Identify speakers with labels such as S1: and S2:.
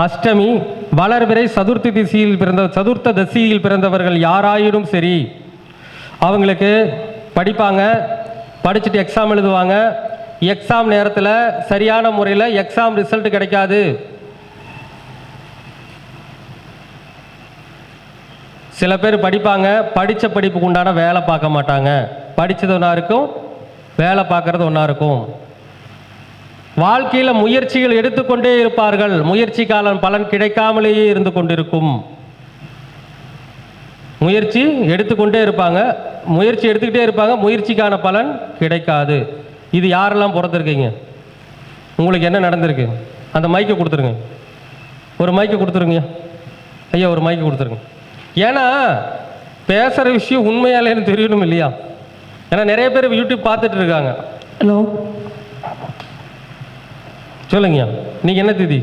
S1: அஷ்டமி, வளர்பிறை, சதுர்த்த தசியில் பிறந்தவர்கள் யாராயினும் சரி, அவங்களுக்கு படிப்பாங்க, படிச்சுட்டு எக்ஸாம் எழுதுவாங்க. எக்ஸாம் நேரத்தில் சரியான முறையில் எக்ஸாம் ரிசல்ட் கிடைக்காது. சில பேர் படிப்பாங்க, படித்த படிப்புக்கு உண்டான வேலை பார்க்க மாட்டாங்க. படித்தது ஒன்றா இருக்கும், வேலை பார்க்குறது ஒன்றா இருக்கும். வாழ்க்கையில் முயற்சிகள் எடுத்துக்கொண்டே இருப்பார்கள், முயற்சிக்கான பலன் கிடைக்காமலேயே இருந்து கொண்டிருக்கும். முயற்சி எடுத்துக்கொண்டே இருப்பாங்க, முயற்சி எடுத்துக்கிட்டே இருப்பாங்க, முயற்சிக்கான பலன் கிடைக்காது. இது யாரெல்லாம் பிறந்திருக்கீங்க? உங்களுக்கு என்ன நடந்திருக்கு? அந்த மைக்கை கொடுத்துருங்க, ஒரு மைக்கை கொடுத்துருங்க ஐயா, ஒரு மைக்கை கொடுத்துருங்க. ஏன்னா பேசுகிற விஷயம் உண்மையாலேன்னு தெரியணும் இல்லையா? ஏன்னா நிறைய பேர் யூடியூப் பார்த்துட்டு இருக்காங்க.
S2: ஹலோ,
S1: சொல்லுங்கய்யா, நீங்கள் என்ன திதி?